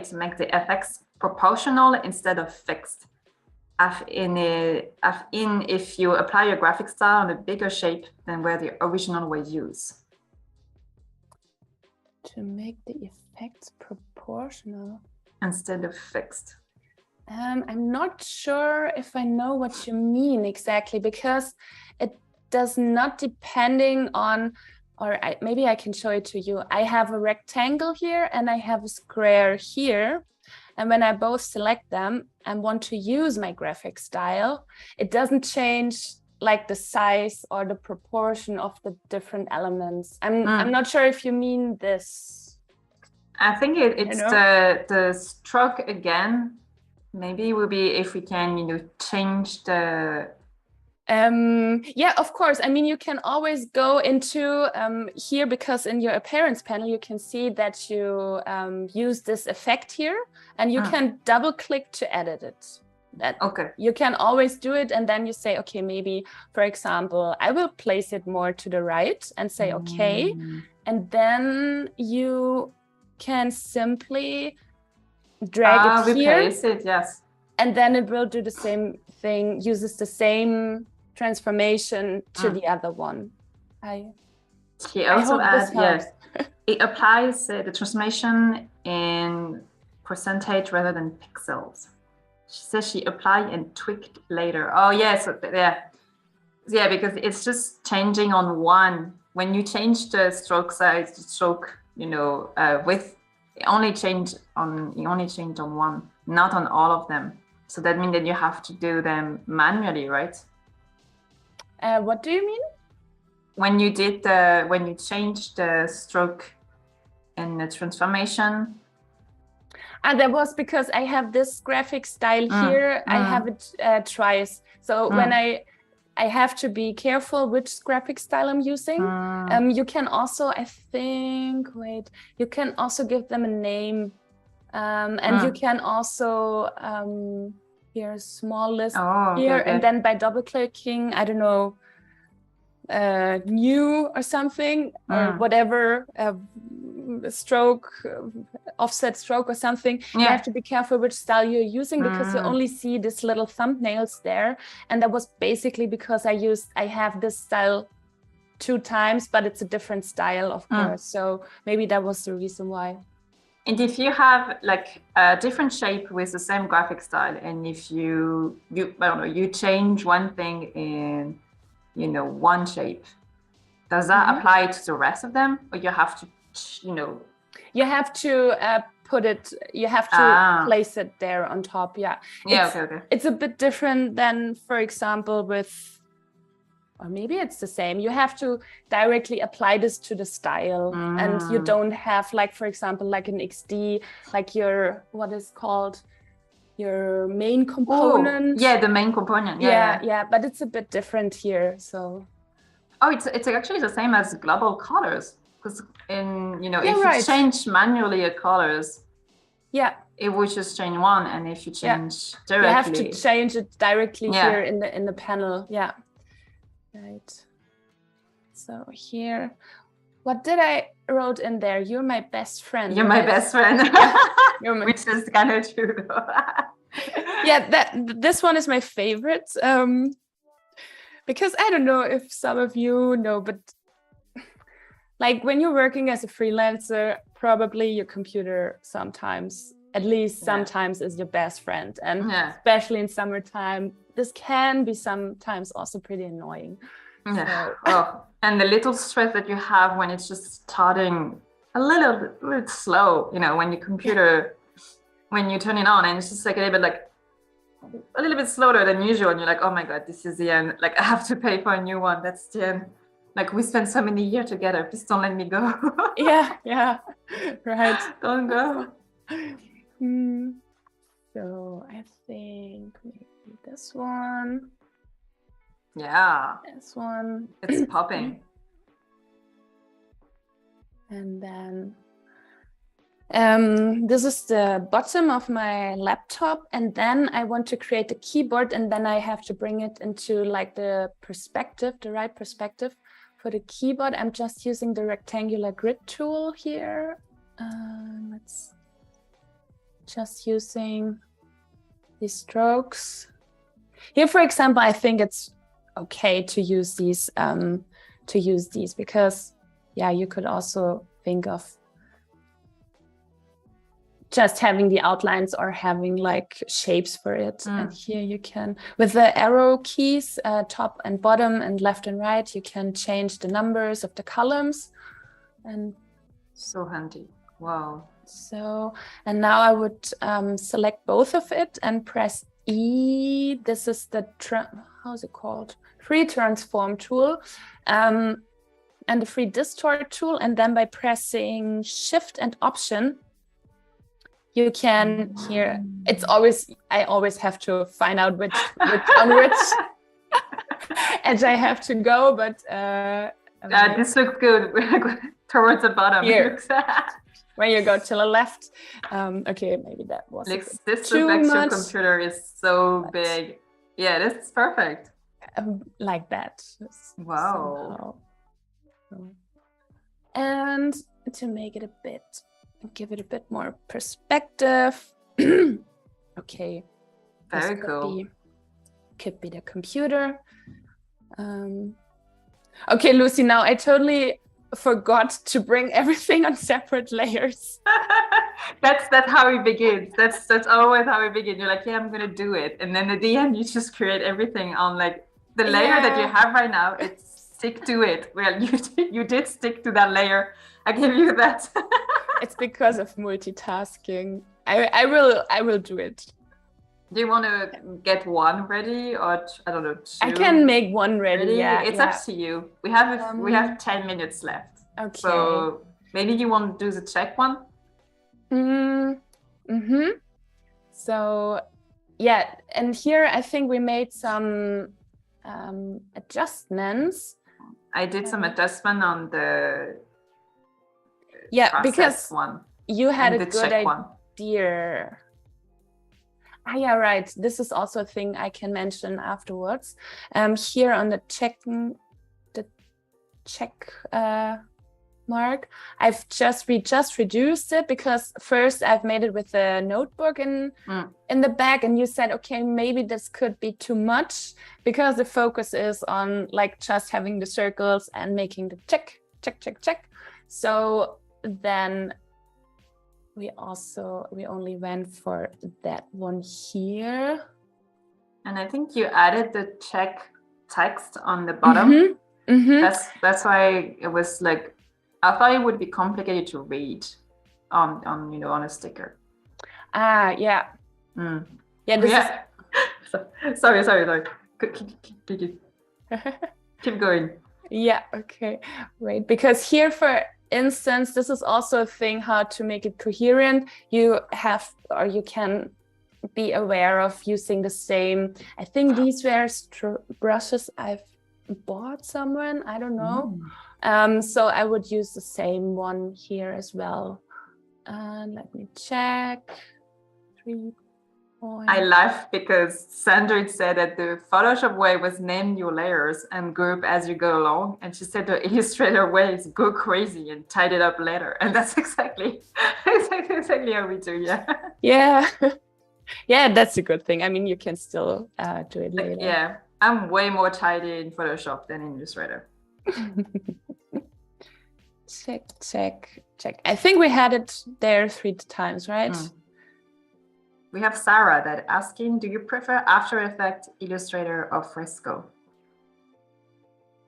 A: to make the effects proportional instead of fixed? If you apply your graphic style on a bigger shape than where the original was used.
B: To make the effects proportional
A: instead of fixed.
B: I'm not sure if I know what you mean exactly, because it does not depending on, or maybe I can show it to you. I have a rectangle here and I have a square here. And when I both select them and want to use my graphic style, it doesn't change like the size or the proportion of the different elements. I'm not sure if you mean this.
A: I think it's the stroke again. Maybe it will be if we can, change the...
B: Yeah, of course. I mean, you can always go into here, because in your appearance panel, you can see that you use this effect here and you can double click to edit it.
A: Okay.
B: You can always do it. And then you say, okay, maybe, for example, I will place it more to the right and say, okay. And then you can simply drag it here.
A: Replace it, yes.
B: And then it will do the same thing, uses the same transformation to the other one.
A: She also adds, yes, it applies the transformation in percentage rather than pixels. She says she applied and tweaked later. Oh yes, yeah, because it's just changing on one. When you change the stroke size, the stroke, width, you only change on one, not on all of them. So that means that you have to do them manually, right?
B: What do you mean?
A: When you changed the stroke and the transformation.
B: That was because I have this graphic style here. I have it twice. So when I have to be careful which graphic style I'm using. You can also, I think, you can also give them a name. And you can also, here, a small list here, and then by double clicking, I don't know, new or something, or whatever, stroke, offset stroke or something. You have to be careful which style you're using, because you only see this little thumbnails there. And that was basically because I have this style 2 times, but it's a different style, of course. So maybe that was the reason why.
A: And if you have like a different shape with the same graphic style, and if you change one thing in, one shape, does that apply to the rest of them, or you have to,
B: You have to put it. You have to place it there on top. Yeah.
A: Okay.
B: It's a bit different than, for example, with. Or maybe it's the same. You have to directly apply this to the style, and you don't have, like, for example, like an XD, like your, what is called, your main component.
A: Yeah, the main component.
B: Yeah. But it's a bit different here. So.
A: Oh, it's actually the same as global colors, because if you change manually your colors, it would just change one, and if you change directly,
B: you have to change it directly here in the panel. Yeah. Right. So here, what did I wrote in there? You're my best friend.
A: You're my best friend. Which is kind of true, though.
B: This one is my favorite. Because I don't know if some of you know, but like when you're working as a freelancer, probably your computer sometimes, at least sometimes, is your best friend. And especially in summertime, this can be sometimes also pretty annoying.
A: Yeah. So. And the little stress that you have when it's just starting a little bit slow, you know, when your computer, when you turn it on and it's just like a little bit slower than usual, and you're like, oh my God, this is the end. Like, I have to pay for a new one. That's the end. Like, we spent so many years together. Please don't let me go.
B: yeah, right.
A: Don't go.
B: So I think maybe this one.
A: Yeah.
B: This one.
A: It's popping.
B: And then this is the bottom of my laptop, and then I want to create a keyboard, and then I have to bring it into like the perspective, the right perspective for the keyboard. I'm just using the rectangular grid tool here. Let's just using these strokes here. For example, I think it's okay to use these because you could also think of just having the outlines or having like shapes for it. And here you can, with the arrow keys, top and bottom and left and right, you can change the numbers of the columns. And
A: so handy. Wow.
B: So, and now I would select both of it and press E. This is the, how's it called? Free transform tool. And the free distort tool. And then by pressing Shift and Option, you can hear, it's always, I always have to find out which on which edge I have to go, but
A: this looks good. Towards the bottom.
B: Here. When you go to the left. Okay, maybe that was
A: this reflection computer is so big. Yeah, this is perfect.
B: Like that.
A: Wow.
B: Somehow. And to make it give it a bit more perspective. Okay.
A: Very cool.
B: Could be the computer. Okay, Lucie, now I totally forgot to bring everything on separate layers.
A: That's how it begins. That's always how we begin. You're like, yeah, I'm gonna do it, and then at the end you just create everything on like the layer that you have right now. It's stick to it. Well, you did stick to that layer. I give you that.
B: It's because of multitasking. I will do it.
A: Do you want to get one ready, or I don't know?
B: I can make one ready. Yeah,
A: it's up to you. We have 10 minutes left.
B: Okay.
A: So maybe you want to do the check one.
B: So yeah, and here I think we made some adjustments.
A: I did some adjustment on the
B: because
A: one.
B: You had a good idea. Yeah, right. This is also a thing I can mention afterwards. Here on the check mark, I've just reduced it because first I've made it with a notebook in the back, and you said, okay, maybe this could be too much because the focus is on like just having the circles and making the check. So then we only went for that one here.
A: And I think you added the check text on the bottom. That's why it was like, I thought it would be complicated to read on a sticker.
B: Yeah. Yeah, this
A: Sorry. Keep going.
B: Yeah, okay. Right. Because here, for instance, this is also a thing how to make it coherent. You can be aware of using the same. I think these were brushes I've bought somewhere. I don't know. So I would use the same one here as well. Let me check. 3 points.
A: I laugh because Sandra said that the Photoshop way was name your layers and group as you go along, and she said the Illustrator way is go crazy and tidy it up later, and that's exactly how we do.
B: Yeah, that's a good thing. I mean, you can still do it later.
A: Yeah, I'm way more tidy in Photoshop than in Illustrator.
B: check. I think we had it there 3 times, right?
A: We have Sarah that asking, do you prefer After Effects, Illustrator, or Fresco?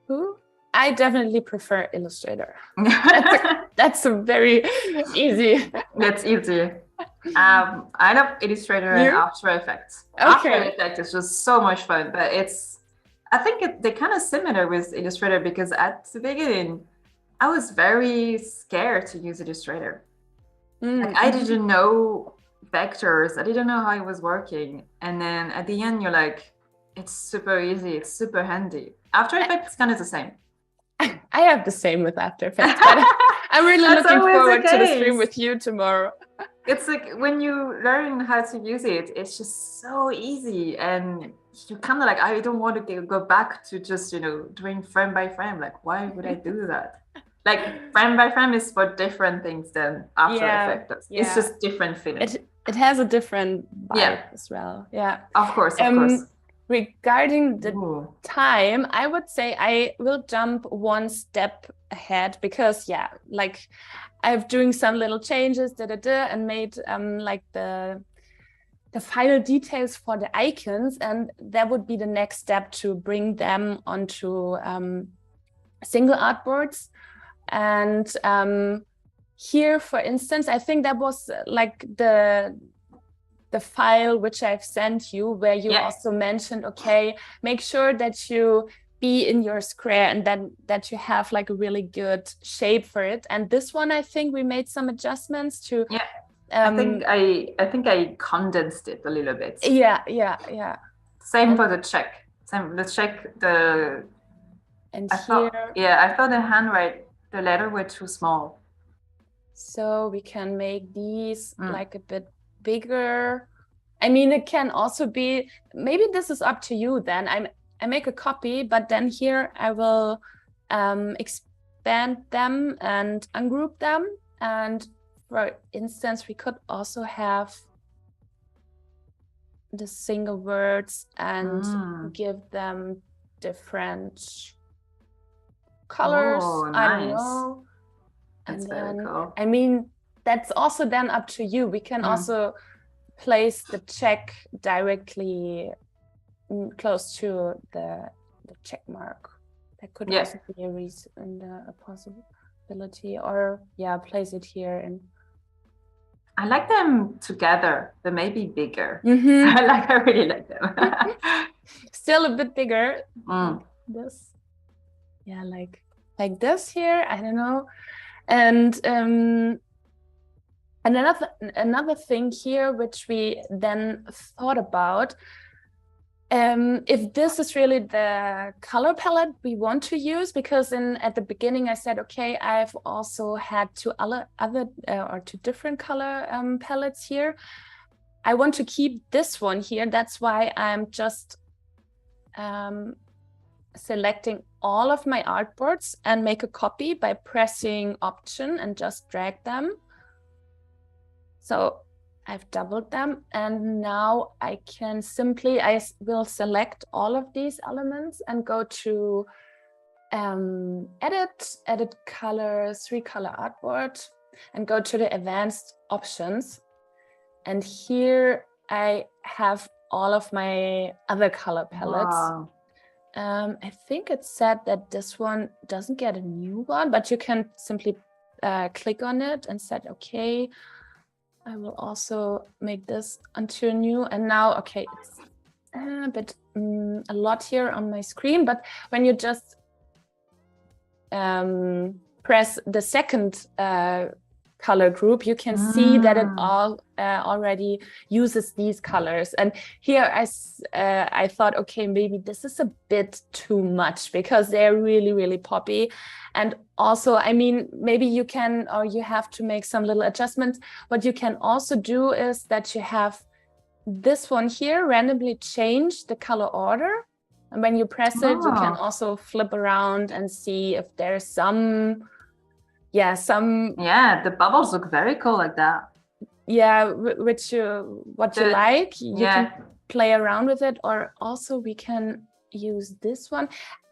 B: Who? I definitely prefer Illustrator. That's a very easy.
A: That's easy. I love Illustrator and After Effects. After Effects is just so much fun, but I think they're kind of similar with Illustrator because at the beginning, I was very scared to use Illustrator. Like, I didn't know vectors. I didn't know how it was working. And then at the end, you're like, it's super easy. It's super handy. After Effects is kind of the same.
B: I have the same with After Effects, but I'm really looking forward to the stream with you tomorrow.
A: It's like when you learn how to use it, it's just so easy. And you kind of like, I don't want to go back to just, doing frame by frame. Like, why would I do that? Like, frame by frame is for different things than After Effects. Yeah. It's just different feeling.
B: It has a different vibe as well. Yeah.
A: Of course.
B: Regarding the time, I would say I will jump one step ahead because, like I'm doing some little changes, and made like the final details for the icons, and that would be the next step to bring them onto single artboards. And here, for instance, I think that was like the file which I've sent you, where you also mentioned, okay, make sure that you be in your square and then that you have like a really good shape for it. And this one, I think we made some adjustments to. Yeah,
A: I think I condensed it a little bit.
B: Yeah.
A: Same for the check. And I thought the letter were too small.
B: So we can make these like a bit bigger. I mean, it can also be, maybe this is up to you then. I make a copy, but then here I will expand them and ungroup them. And for instance, we could also have the single words and give them different colors.
A: Nice.
B: I don't know.
A: That's very cool.
B: I mean, that's also then up to you. We can also place the check directly close to the check mark. That could also be a reason and a possibility, or place it here. And
A: I like them together. They may be bigger. I really like them.
B: Still a bit bigger. This, like this here. I don't know. And another thing here, which we then thought about, if this is really the color palette we want to use, because at the beginning I said, okay, I've also had two different color palettes here. I want to keep this one here. That's why I'm just selecting all of my artboards and make a copy by pressing Option and just drag them. So I've doubled them, and now I can I will select all of these elements and go to edit color, 3-color artboard, and go to the advanced options. And here I have all of my other color palettes.
A: Wow.
B: I think it said that this one doesn't get a new one, but you can simply click on it and set, okay, I will also make this onto a new. And now, okay, it's a bit a lot here on my screen, but when you just press the second color group, you can see that it already uses these colors. And here I thought, okay, maybe this is a bit too much because they're really, really poppy. And also, I mean, maybe you can, or you have to make some little adjustments. What you can also do is that you have this one here randomly change the color order. And when you press it, you can also flip around and see if there's some. Yeah, the bubbles look very cool like that. Yeah, what you like. You can play around with it, or also we can use this one.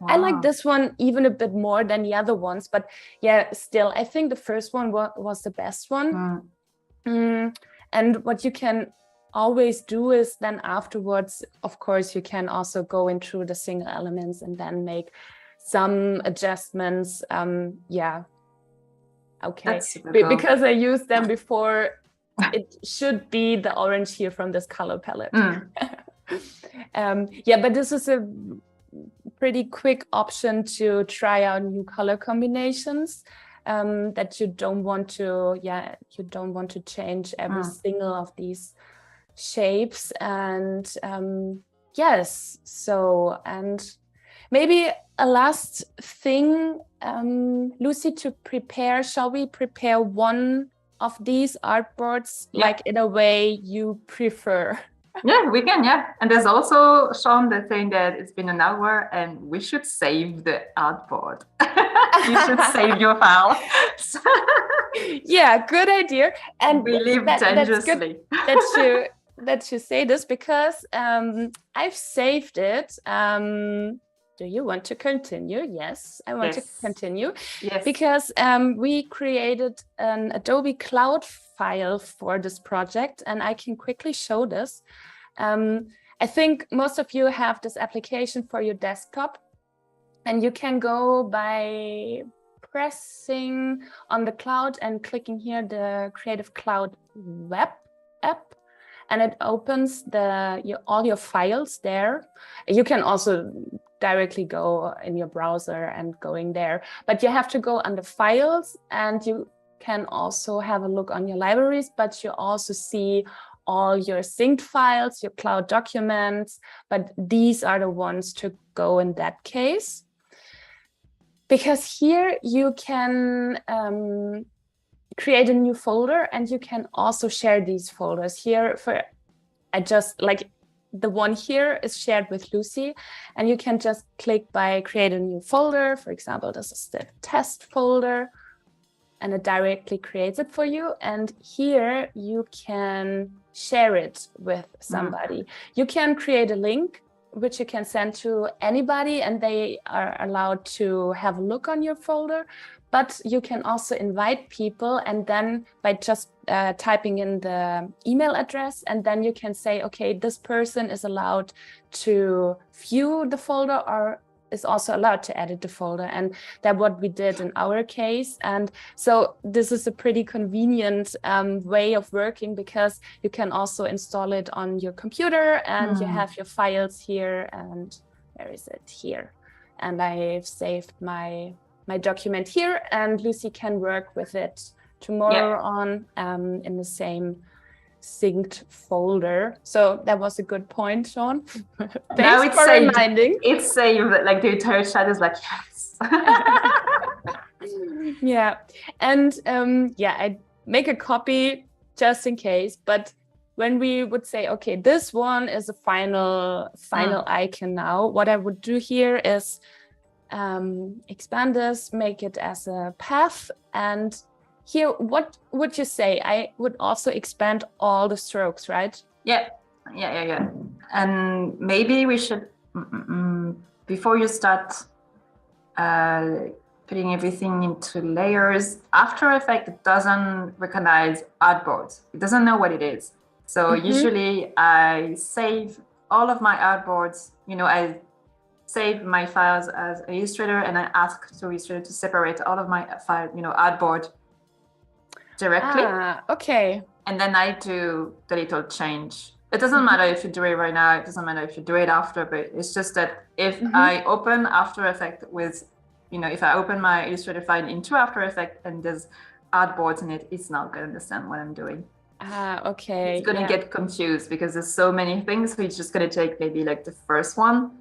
B: I like this one even a bit more than the other ones, but yeah, still, I think the first one was the best one. And what you can always do is then afterwards, of course, you can also go into the single elements and then make some adjustments. Yeah, okay,
A: cool.
B: because I used them before. It should be the orange here from this color palette. Yeah, but this is a pretty quick option to try out new color combinations that you don't want to change every single of these shapes. And yes, so, and maybe a last thing, Lucie, to prepare, shall we prepare one of these artboards like in a way you prefer?
A: Yeah, we can, yeah. And there's also Sean that's saying that it's been an hour and we should save the artboard. You should save your file.
B: Yeah, good idea. And
A: we live dangerously.
B: That's good that you say this, because I've saved it. Do you want to continue? Yes, I want to continue.
A: Yes.
B: Because we created an Adobe Cloud file for this project, and I can quickly show this. I think most of you have this application for your desktop, and you can go by pressing on the cloud and clicking here the Creative Cloud web app, and it opens all your files there. You can also directly go in your browser and going there, but you have to go under files, and you can also have a look on your libraries, but you also see all your synced files, your cloud documents, but these are the ones to go in that case. Because here you can create a new folder, and you can also share these folders here. The one here is shared with Lucie, and you can just click by create a new folder. For example, this is the test folder, and it directly creates it for you. And here you can share it with somebody. You can create a link which you can send to anybody, and they are allowed to have a look on your folder. But you can also invite people, and then by just typing in the email address, and then you can say, okay, this person is allowed to view the folder or is also allowed to edit the folder. And that's what we did in our case. And so this is a pretty convenient way of working, because you can also install it on your computer, and you have your files here. And where is it? Here. And I've saved my document here, and Lucie can work with it tomorrow on in the same synced folder. So that was a good point, Sean. Thanks for reminding.
A: It's saved, like the entire chat is like, yes.
B: Yeah, and I make a copy just in case, but when we would say, okay, this one is a final icon now, what I would do here is expand this, make it as a path, and here, what would you say? I would also expand all the strokes, right?
A: Yeah. And maybe we should, before you start putting everything into layers, After Effects doesn't recognize artboards. It doesn't know what it is. So usually I save all of my artboards, I save my files as Illustrator, and I ask to Illustrator to separate all of my files, artboard directly.
B: Okay.
A: And then I do the little change. It doesn't matter if you do it right now, it doesn't matter if you do it after, but it's just that if I open After Effects with, if I open my Illustrator file into After Effects and there's artboards in it, it's not going to understand what I'm doing.
B: Okay.
A: It's going to get confused because there's so many things. So it's just going to take maybe like the first one,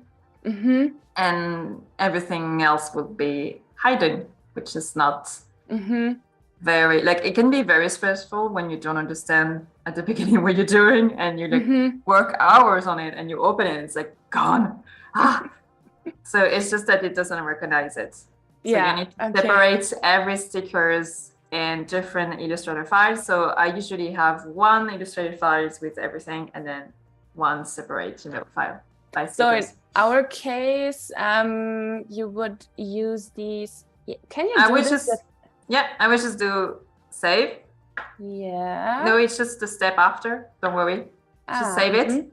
A: and everything else will be hidden, which is not very, like, it can be very stressful when you don't understand at the beginning what you're doing, and you work hours on it, and you open it and it's like gone. So it's just that it doesn't recognize it. So you need to separate every stickers in different Illustrator files. So I usually have one Illustrator files with everything, and then one separate file by stickers.
B: So our case, you would use these. Can you
A: I
B: do
A: would
B: this?
A: just, I would just do save.
B: Yeah.
A: No, it's just the step after. Don't worry. Just save it.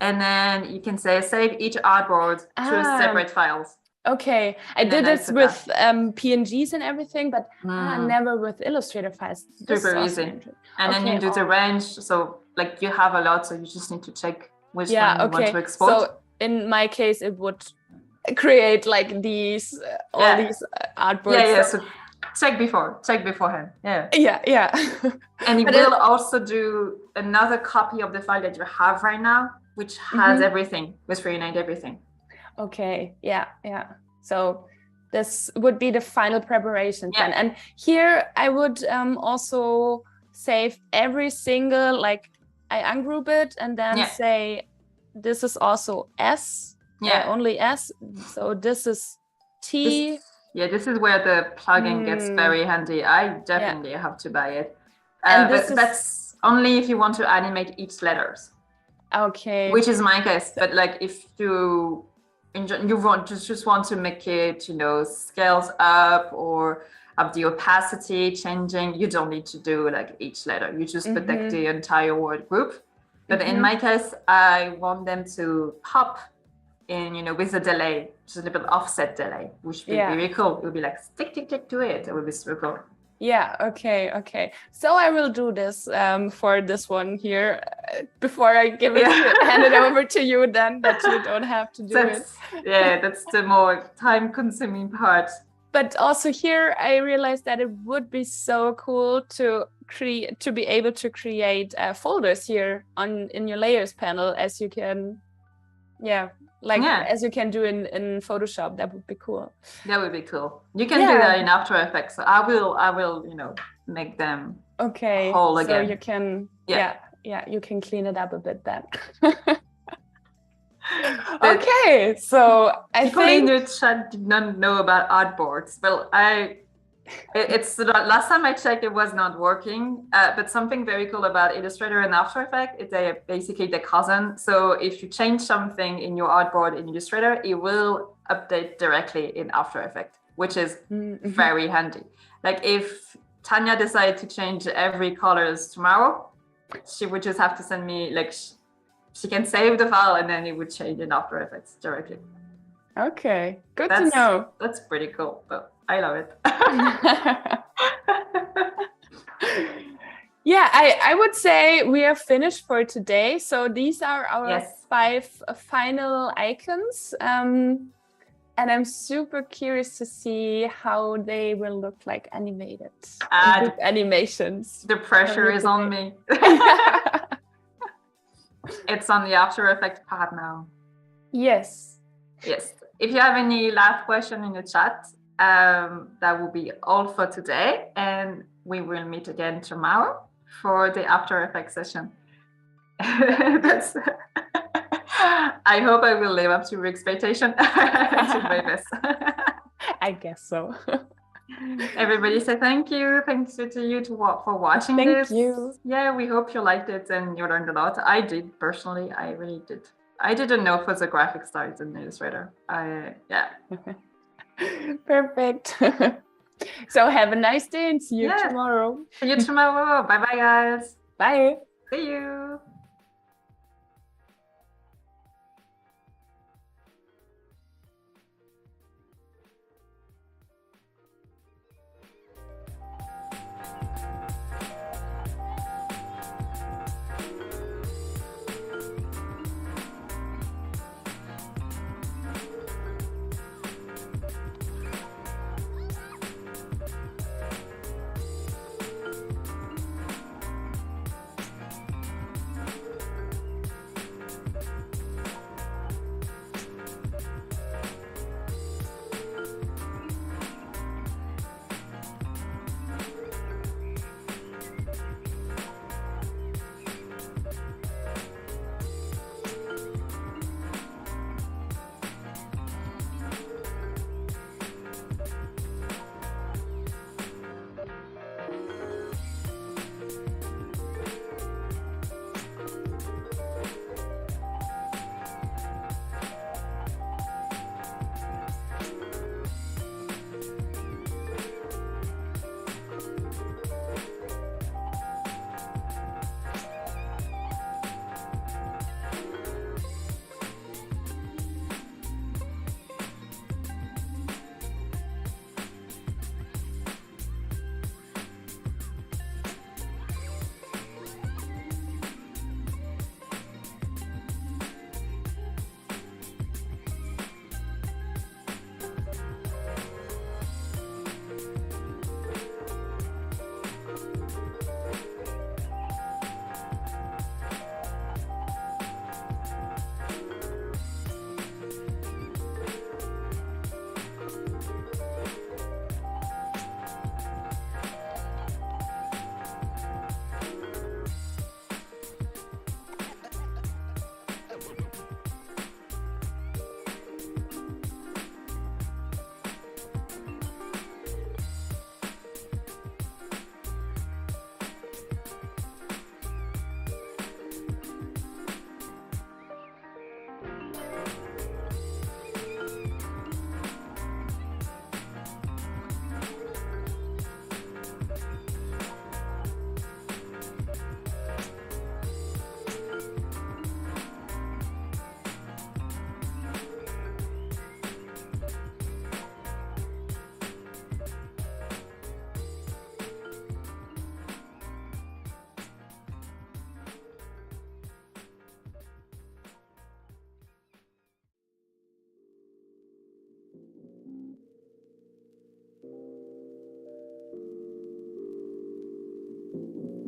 A: And then you can say save each artboard to separate files.
B: Okay, I did this with PNGs and everything, but never with Illustrator files.
A: Super easy. And then you do the range. So like you have a lot, so you just need to check which one you want to export.
B: So in my case, it would create like these all these artboards.
A: So check beforehand.
B: Yeah.
A: And you will also do another copy of the file that you have right now, which has everything, which reunite everything.
B: Okay, yeah. So this would be the final preparation then. And here I would also save every single, like I ungroup it and then say, this is also S, only S. So this is T.
A: This is where the plugin gets very handy. I definitely have to buy it. But that's only if you want to animate each letters.
B: Okay.
A: Which is my case. But like if you just want to make it, scales up or have the opacity changing, you don't need to do like each letter. You just protect the entire word group. But in my case, I want them to pop in, with a delay, just a little bit offset delay, which would be really cool. It would be like tick, tick, tick to it. It would be super cool.
B: Yeah, okay. So I will do this for this one here before I hand it over to you then, that you don't have to do it.
A: Yeah, that's the more time-consuming part.
B: But also here, I realized that it would be so cool to be able to create folders here in your layers panel, as you can, as you can do in Photoshop. That would be cool.
A: That would be cool. You can do that in After Effects. So I will, make them whole again.
B: So you can, you can clean it up a bit then. Okay, so I think people in the
A: chat did not know about Artboards. Well, it's last time I checked, it was not working. But something very cool about Illustrator and After Effects is they basically the cousin. So if you change something in your artboard in Illustrator, it will update directly in After Effects, which is very handy. Like if Tanja decided to change every colors tomorrow, she would just have to send me she can save the file and then it would change in After Effects directly.
B: Okay, good to know.
A: That's pretty cool, but I love it.
B: Yeah, I would say we are finished for today. So these are our 5 final icons. And I'm super curious to see how they will look like animated. Animations.
A: The pressure is on me. It's on the After Effects part now. Yes. If you have any last question in the chat, that will be all for today. And we will meet again tomorrow for the After Effects session. I hope I will live up to your expectation. I did my best.
B: I guess so.
A: Everybody say thank you. Thanks to you for watching this.
B: Thank you.
A: Yeah, we hope you liked it and you learned a lot. I did personally. I really did. I didn't know for the graphic styles in Illustrator.
B: Perfect. So have a nice day and see you tomorrow.
A: See you tomorrow. Bye bye, guys.
B: Bye.
A: See you.